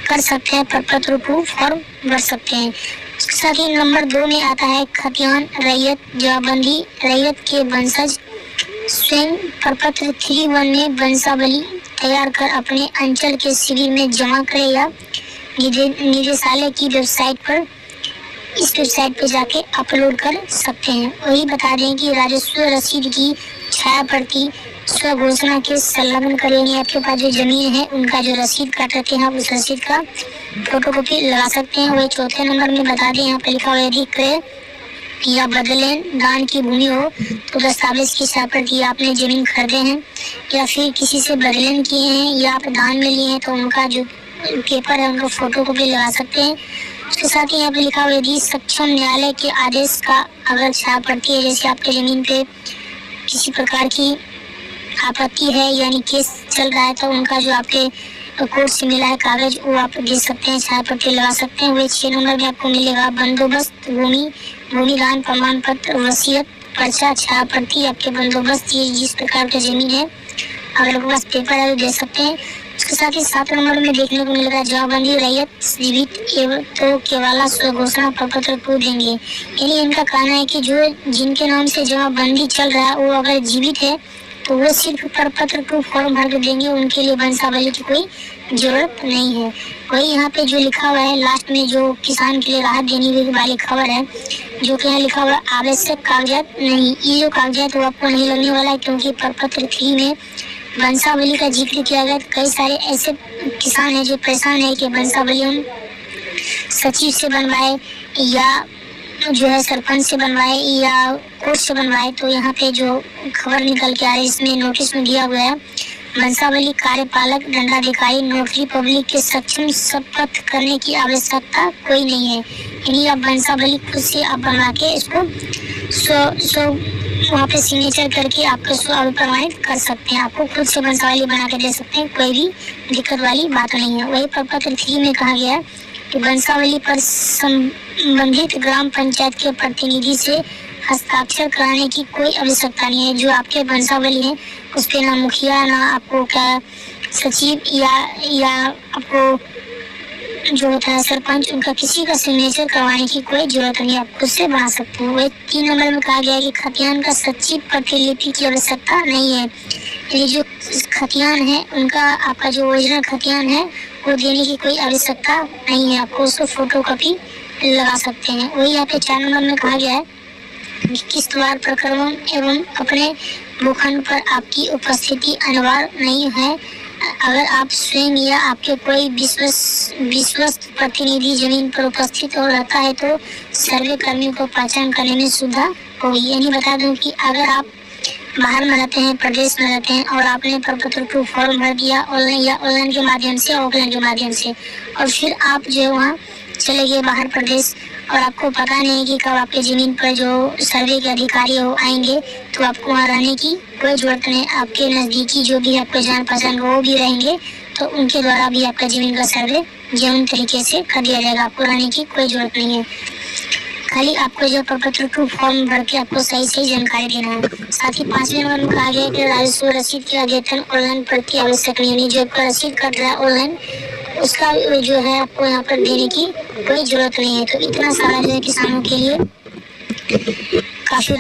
कर सकते हैं, प्रपत्र को फॉर्म भर सकते हैं। उसके साथ ही नंबर 2 में आता है खतियान रैयत जवाबंदी। रैयत के वंशज स्वयं प्रपत्र 3-1 में वंशावली तैयार कर अपने अंचल के शिविर में जमा करें या निदेशालय की वेबसाइट पर इस वेबसाइट पर जाके अपलोड कर सकते हैं। वही बता दें कि राजस्व रसीद की छाया प्रति स्व घोषणा के संलग्न करेंगे। आपके पास जो जमीन है उनका जो रसीद काट रखे हैं, उस रसीद का फोटोकॉपी लगा सकते हैं। वही चौथे नंबर में बता दें, यहाँ पे लिखा हुआ यदि क्रय या बदलें दान की भूमि हो तो दस्तावेज की छाया प्रति आपने जमीन खरीदे हैं या फिर किसी से बदलें किए हैं या आप दान में लिए हैं तो उनका जो पेपर है उनका फोटोकॉपी लगा सकते हैं। उसके साथ ही यहाँ पे लिखा हुआ यदि सक्षम न्यायालय के आदेश का अगर छाया पड़ती है, जैसे आपके जमीन पे किसी प्रकार की आपत्ति है यानी केस चल रहा है तो उनका जो आपके कोर्ट से मिला है कागज वो आप दे सकते हैं, छाया पट्टी लगा सकते हैं। वही 6 नंबर में आपको मिलेगा बंदोबस्त भूमि दान प्रमाण पत्र वसीयत पर्चा छाया पट्टी आपके बंदोबस्त ये जिस प्रकार की जमीन है अगर आपके पास पेपर है तो दे सकते हैं। उसके साथ ही 7 नंबर में देखने को मिलेगा जवाबंदी रैयत जीवित तो केवल स्व घोषणा प्रपत्र को देंगे। यानी इनका कहना है कि जो जिनके नाम से जवाबंदी चल रहा है वो अगर जीवित है तो वो सिर्फ प्रपत्र को फॉर्म भर के देंगे, उनके लिए वंशावली की कोई जरूरत नहीं है। वही यहाँ पे जो लिखा हुआ है लास्ट में जो किसान के लिए राहत देने वाली खबर है जो कि यहाँ लिखा हुआ है आवश्यक कागजात नहीं, ये जो कागजात वो आपको नहीं लगने वाला है क्योंकि प्रपत्र 3 में वंशावली का जिक्र किया गया। कई सारे ऐसे किसान हैं जो परेशान है कि वंशावली हम सचिव से बनवाए या जो है सरपंच से बनवाए या कोर्ट से बनवाए, तो यहाँ पे जो खबर निकल के आ रही है इसमें नोटिस में दिया हुआ है वंशावली कार्यपालक दंडाधिकारी नोटरी पब्लिक के सक्षम शपथ करने की आवश्यकता कोई नहीं है। यानी आप वंशावली खुद से आप बनवा के इसको वहाँ पे सिग्नेचर करके आपको स्व प्रमाणित कर सकते हैं। आपको खुद से वंशावली बना के दे सकते हैं, कोई भी दिक्कत वाली बात नहीं है। वही प्रपत्र 3 में कहा गया है कि वंशावली पर संबंधित ग्राम पंचायत के प्रतिनिधि से हस्ताक्षर कराने की कोई आवश्यकता नहीं है। जो आपके वंशावली है उस पे ना मुखिया ना आपको क्या सचिव या आपको जो होता है सरपंच उनका किसी का सिग्नेचर करवाने की कोई जरूरत नहीं है, आप खुद से बना सकते हैं। वही 3 नंबर में कहा गया है कि खतियान का सचिव प्रतिलिपि की आवश्यकता नहीं है। ये जो खतियान है उनका आपका जो ओरिजिनल खतियान है वो देने की कोई आवश्यकता नहीं है, आपको उसको फोटोकॉपी लगा सकते हैं। वही यहाँ पे 4 नंबर में कहा गया है कि किस्तवार प्रकरणों एवं अपने भूखंड पर आपकी उपस्थिति अनिवार्य नहीं है। अगर आप स्वयं या आपके कोई विश्वस्त प्रतिनिधि जमीन पर उपस्थित हो रहता है तो सर्वे कर्मियों को पहचान करने में सुविधा होगी। यानी बता दूं कि अगर आप बाहर में रहते हैं, प्रदेश में रहते हैं और आपने प्रपत्र को फॉर्म भर दिया ऑनलाइन के माध्यम से ऑफलाइन के माध्यम से और फिर आप जो है वहाँ चले गए बाहर प्रदेश और आपको पता नहीं कि कब आपके जमीन पर जो सर्वे के अधिकारी हो आएंगे तो आपको वहाँ रहने की कोई जरूरत नहीं। आपके नज़दीकी जो भी आपको जान पहचान वो भी रहेंगे तो उनके द्वारा भी आपका जमीन का सर्वे जमीन तरीके से कर दिया जाएगा, आपको रहने की कोई जरूरत नहीं है। खाली आपको जो प्रपत्र को फॉर्म भर के आपको सही जानकारी देना है। साथ ही 5वें नंबर में कहा गया है कि राजस्व रसीद की अद्यतन ऑनलाइन प्रति आवश्यक नहीं है। जो आपका रसीद कट रहा है ऑनलाइन उसका जो है आपको यहाँ पर देने की कोई जरूरत नहीं है। तो इतना सारा जो है किसानों के लिए काफी